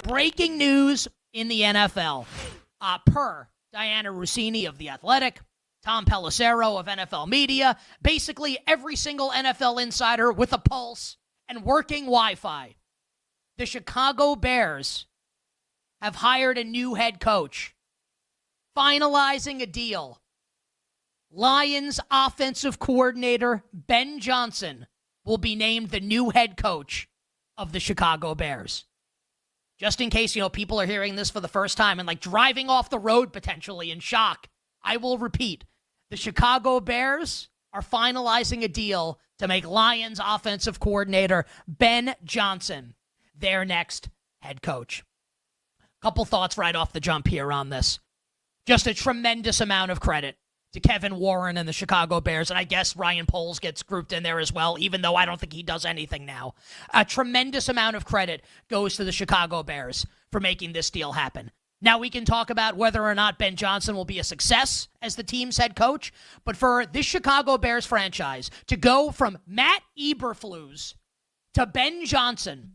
breaking news in the NFL. Per Diana Rossini of The Athletic, Tom Pelissero of NFL Media, basically every single NFL insider with a pulse and working Wi-Fi. The Chicago Bears have hired a new head coach, finalizing a deal. Lions offensive coordinator Ben Johnson will be named the new head coach of the Chicago Bears. Just in case, people are hearing this for the first time and driving off the road potentially in shock, I will repeat. The Chicago Bears are finalizing a deal to make Lions offensive coordinator Ben Johnson their next head coach. Couple thoughts right off the jump here on this. Just a tremendous amount of credit to Kevin Warren and the Chicago Bears, and I guess Ryan Poles gets grouped in there as well, even though I don't think he does anything now. A tremendous amount of credit goes to the Chicago Bears for making this deal happen. Now we can talk about whether or not Ben Johnson will be a success as the team's head coach, but for this Chicago Bears franchise to go from Matt Eberflus to Ben Johnson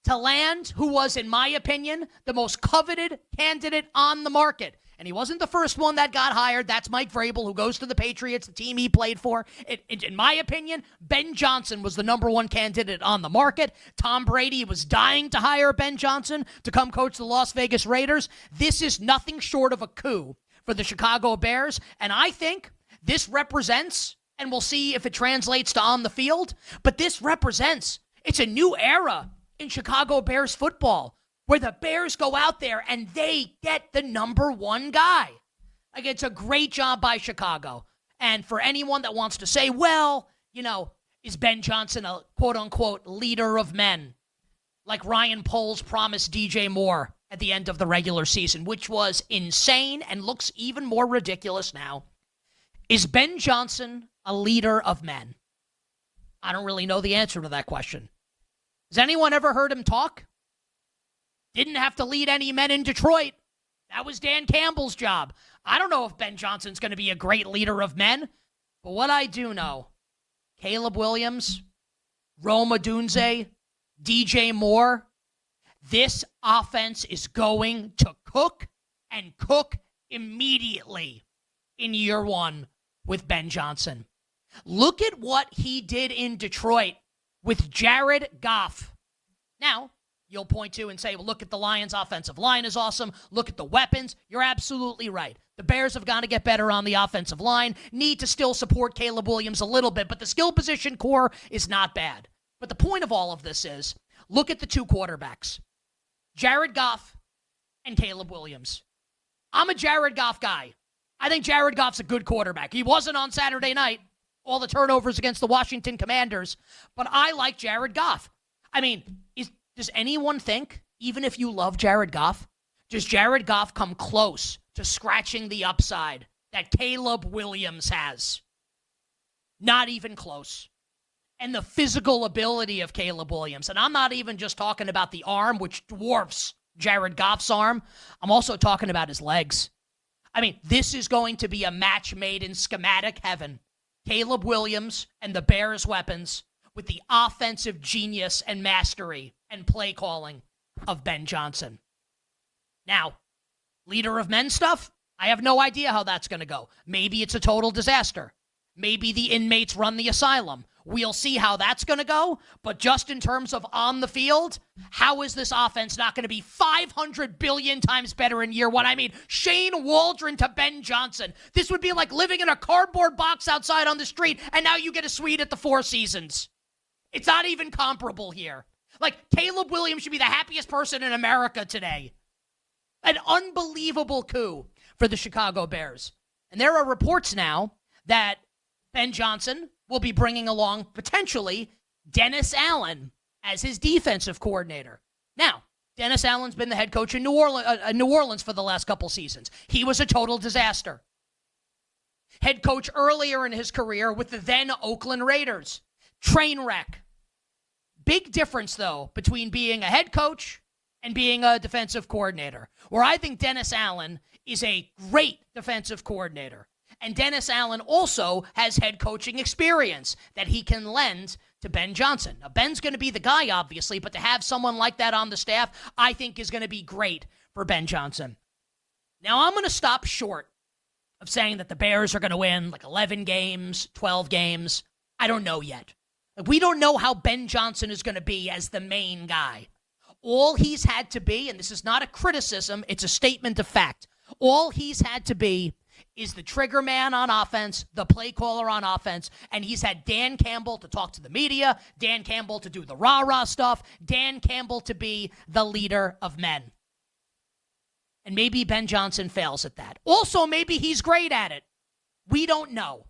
to land who was, in my opinion, the most coveted candidate on the market. And he wasn't the first one that got hired. That's Mike Vrabel, who goes to the Patriots, the team he played for. In my opinion, Ben Johnson was the number one candidate on the market. Tom Brady was dying to hire Ben Johnson to come coach the Las Vegas Raiders. This is nothing short of a coup for the Chicago Bears. And I think this represents, and we'll see if it translates to on the field, but this represents, it's a new era in Chicago Bears football, where the Bears go out there and they get the number one guy. It's a great job by Chicago. And for anyone that wants to say, well, is Ben Johnson a quote-unquote leader of men, like Ryan Poles promised DJ Moore at the end of the regular season, which was insane and looks even more ridiculous now. Is Ben Johnson a leader of men? I don't really know the answer to that question. Has anyone ever heard him talk? Didn't have to lead any men in Detroit. That was Dan Campbell's job. I don't know if Ben Johnson's going to be a great leader of men, but what I do know, Caleb Williams, Rome Odunze, DJ Moore, this offense is going to cook and cook immediately in year one with Ben Johnson. Look at what he did in Detroit with Jared Goff. Now, you'll point to and say, well, look at the Lions' offensive line is awesome. Look at the weapons. You're absolutely right. The Bears have got to get better on the offensive line, need to still support Caleb Williams a little bit, but the skill position core is not bad. But the point of all of this is, look at the two quarterbacks, Jared Goff and Caleb Williams. I'm a Jared Goff guy. I think Jared Goff's a good quarterback. He wasn't on Saturday night, all the turnovers against the Washington Commanders, but I like Jared Goff. Does anyone think, even if you love Jared Goff, does Jared Goff come close to scratching the upside that Caleb Williams has? Not even close. And the physical ability of Caleb Williams. And I'm not even just talking about the arm, which dwarfs Jared Goff's arm. I'm also talking about his legs. This is going to be a match made in schematic heaven. Caleb Williams and the Bears' weapons with the offensive genius and mastery and play calling of Ben Johnson. Now, leader of men stuff, I have no idea how that's going to go. Maybe it's a total disaster. Maybe the inmates run the asylum. We'll see how that's going to go. But just in terms of on the field, how is this offense not going to be 500 billion times better in year one? Shane Waldron to Ben Johnson. This would be like living in a cardboard box outside on the street, and now you get a suite at the Four Seasons. It's not even comparable here. Caleb Williams should be the happiest person in America today. An unbelievable coup for the Chicago Bears. And there are reports now that Ben Johnson will be bringing along, potentially, Dennis Allen as his defensive coordinator. Now, Dennis Allen's been the head coach in New Orleans for the last couple seasons. He was a total disaster. Head coach earlier in his career with the then Oakland Raiders. Train wreck. Big difference, though, between being a head coach and being a defensive coordinator, where I think Dennis Allen is a great defensive coordinator. And Dennis Allen also has head coaching experience that he can lend to Ben Johnson. Now, Ben's going to be the guy, obviously, but to have someone like that on the staff, I think is going to be great for Ben Johnson. Now, I'm going to stop short of saying that the Bears are going to win like 11 games, 12 games. I don't know yet. We don't know how Ben Johnson is going to be as the main guy. All he's had to be, and this is not a criticism, it's a statement of fact. All he's had to be is the trigger man on offense, the play caller on offense, and he's had Dan Campbell to talk to the media, Dan Campbell to do the rah-rah stuff, Dan Campbell to be the leader of men. And maybe Ben Johnson fails at that. Also, maybe he's great at it. We don't know.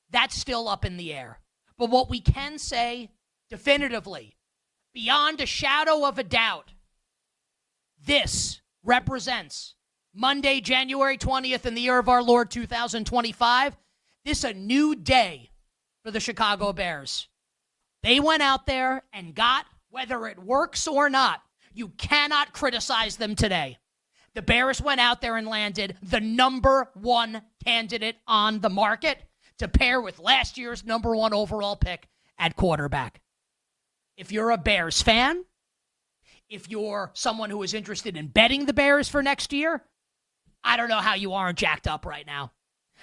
That's still up in the air. But what we can say definitively, beyond a shadow of a doubt, this represents Monday, January 20th in the year of our Lord 2025. This is a new day for the Chicago Bears. They went out there and got, whether it works or not, you cannot criticize them today. The Bears went out there and landed the number one candidate on the market to pair with last year's number one overall pick at quarterback. If you're a Bears fan, if you're someone who is interested in betting the Bears for next year, I don't know how you aren't jacked up right now.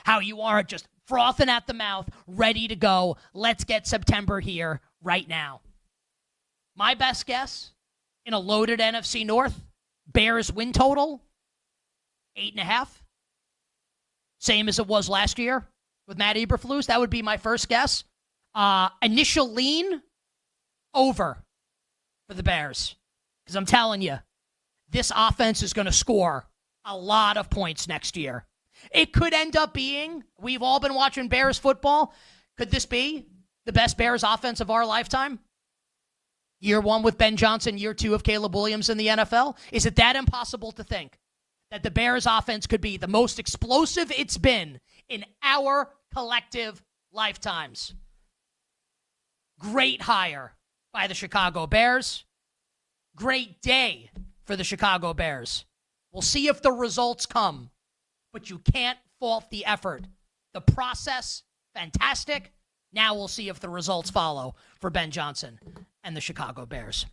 How you aren't just frothing at the mouth, ready to go. Let's get September here right now. My best guess, in a loaded NFC North, Bears win total, 8.5. Same as it was last year with Matt Eberflus. That would be my first guess. Initial lean, over for the Bears. Because I'm telling you, this offense is going to score a lot of points next year. It could end up being, we've all been watching Bears football. Could this be the best Bears offense of our lifetime? Year one with Ben Johnson, year two of Caleb Williams in the NFL? Is it that impossible to think that the Bears offense could be the most explosive it's been in our collective lifetimes? Great hire by the Chicago Bears. Great day for the Chicago Bears. We'll see if the results come, but you can't fault the effort. The process, fantastic. Now we'll see if the results follow for Ben Johnson and the Chicago Bears.